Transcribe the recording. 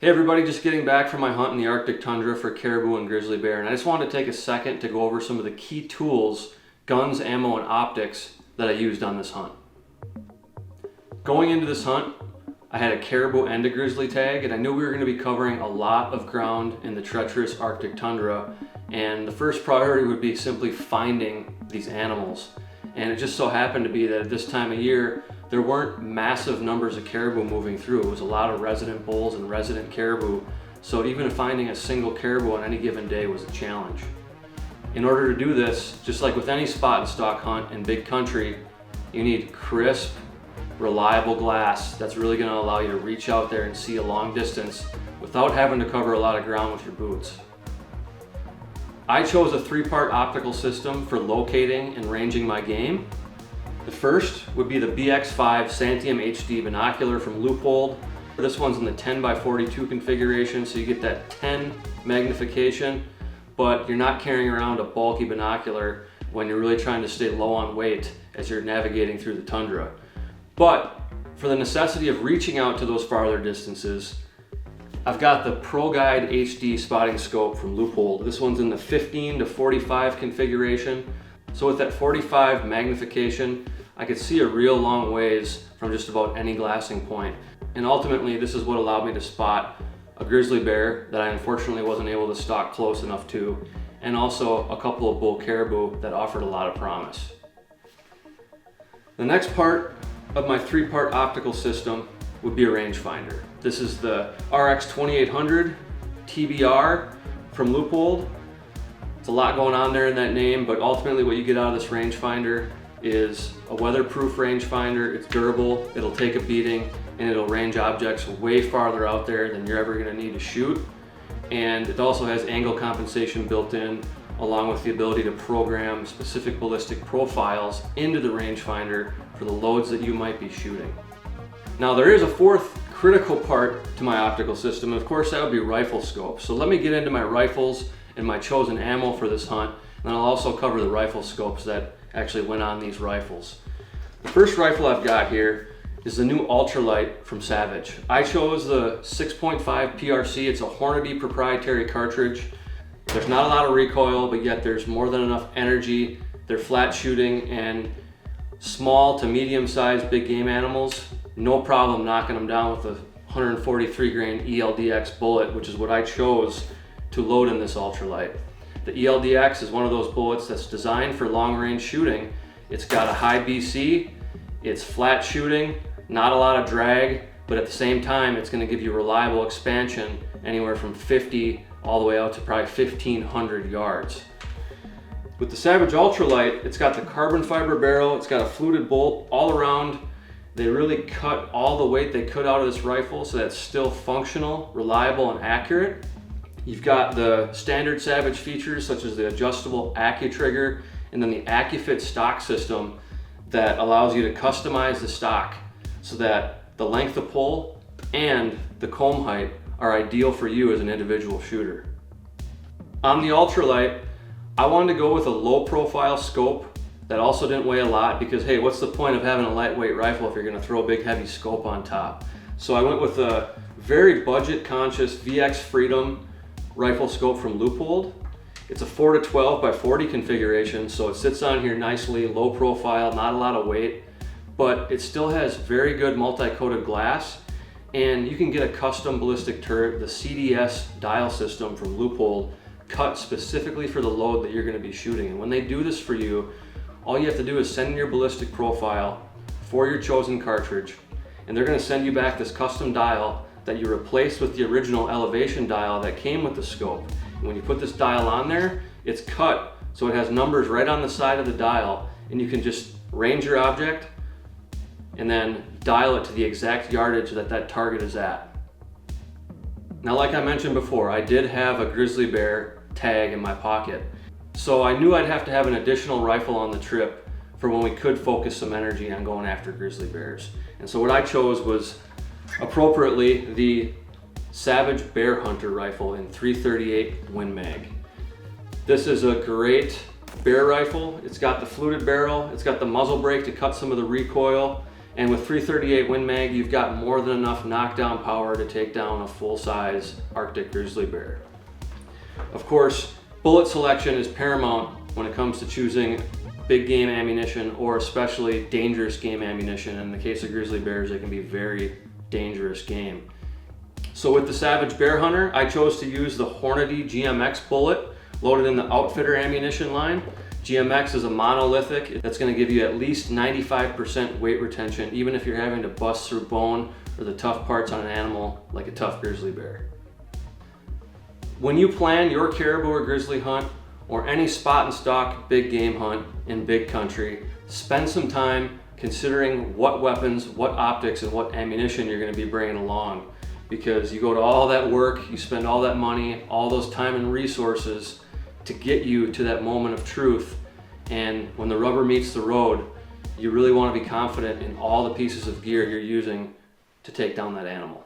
Hey everybody, just getting back from my hunt in the Arctic tundra for caribou and grizzly bear, and I just wanted to take a second to go over some of the key tools, guns, ammo, and optics that I used on this hunt. Going into this hunt, I had a caribou and a grizzly tag, and I knew we were going to be covering a lot of ground in the treacherous Arctic tundra, and the first priority would be simply finding these animals. And it just so happened to be that at this time of year, there weren't massive numbers of caribou moving through. It was a lot of resident bulls and resident caribou, so even finding a single caribou on any given day was a challenge. In order to do this, just like with any spot and stalk hunt in big country, you need crisp, reliable glass that's really going to allow you to reach out there and see a long distance without having to cover a lot of ground with your boots. I chose a 3-part optical system for locating and ranging my game. The first would be the BX5 Santium HD binocular from Leupold. This one's in the 10x42 configuration, so you get that 10 magnification, but you're not carrying around a bulky binocular when you're really trying to stay low on weight as you're navigating through the tundra. But for the necessity of reaching out to those farther distances, I've got the ProGuide HD spotting scope from Leupold. This one's in the 15-45 configuration. So with that 45 magnification, I could see a real long ways from just about any glassing point. And ultimately, this is what allowed me to spot a grizzly bear that I unfortunately wasn't able to stalk close enough to, and also a couple of bull caribou that offered a lot of promise. The next part of my 3-part optical system would be a rangefinder. This is the RX 2800 TBR from Leupold. It's a lot going on there in that name, but ultimately what you get out of this rangefinder is a weatherproof rangefinder. It's durable, it'll take a beating, and it'll range objects way farther out there than you're ever going to need to shoot. And it also has angle compensation built in, along with the ability to program specific ballistic profiles into the rangefinder for the loads that you might be shooting. Now there is a 4th critical part to my optical system, and of course that would be rifle scope. So let me get into my rifles and my chosen ammo for this hunt, and then I'll also cover the rifle scopes that actually went on these rifles. The first rifle I've got here is the new Ultralight from Savage. I chose the 6.5 PRC. It's a Hornady proprietary cartridge. There's not a lot of recoil, but yet there's more than enough energy. They're flat shooting, and small to medium sized big game animals, no problem knocking them down with a 143 grain ELDX bullet, which is what I chose to load in this Ultralight. The ELDX is one of those bullets that's designed for long range shooting. It's got a high BC, it's flat shooting, not a lot of drag, but at the same time it's going to give you reliable expansion anywhere from 50 all the way out to probably 1,500 yards. With the Savage Ultralight, it's got the carbon fiber barrel, it's got a fluted bolt all around. They really cut all the weight they could out of this rifle so that it's still functional, reliable, and accurate. You've got the standard Savage features such as the adjustable AccuTrigger and then the AccuFit stock system that allows you to customize the stock so that the length of pull and the comb height are ideal for you as an individual shooter. On the Ultralight, I wanted to go with a low profile scope that also didn't weigh a lot, because hey, what's the point of having a lightweight rifle if you're going to throw a big heavy scope on top? So I went with a very budget conscious VX Freedom rifle scope from Leupold. It's a 4-12x40 configuration, so it sits on here nicely, low profile, not a lot of weight, but it still has very good multi-coated glass, and you can get a custom ballistic turret, the CDS dial system from Leupold, cut specifically for the load that you're going to be shooting. And when they do this for you, all you have to do is send in your ballistic profile for your chosen cartridge, and they're going to send you back this custom dial that you replaced with the original elevation dial that came with the scope. And when you put this dial on there, it's cut so it has numbers right on the side of the dial, and you can just range your object and then dial it to the exact yardage that that target is at. Now, like I mentioned before, I did have a grizzly bear tag in my pocket, so I knew I'd have to have an additional rifle on the trip for when we could focus some energy on going after grizzly bears. And so what I chose was appropriately the Savage Bear Hunter rifle in 338 Win Mag. This is a great bear rifle. It's got the fluted barrel, it's got the muzzle brake to cut some of the recoil, And with 338 Win Mag, you've got more than enough knockdown power to take down a full-size Arctic grizzly bear. Of course, bullet selection is paramount when it comes to choosing big game ammunition, or especially dangerous game ammunition. In the case of grizzly bears, it can be very dangerous game. So with the Savage Bear Hunter, I chose to use the Hornady Gmx Bullet loaded in the Outfitter ammunition line. GMX is a monolithic that's going to give you at least 95% weight retention, even if you're having to bust through bone or the tough parts on an animal like a tough grizzly bear. When you plan your caribou or grizzly hunt, or any spot and stalk big game hunt in big country, spend some time considering what weapons, what optics, and what ammunition you're going to be bringing along. Because you go to all that work, you spend all that money, all those time and resources to get you to that moment of truth. And when the rubber meets the road, you really want to be confident in all the pieces of gear you're using to take down that animal.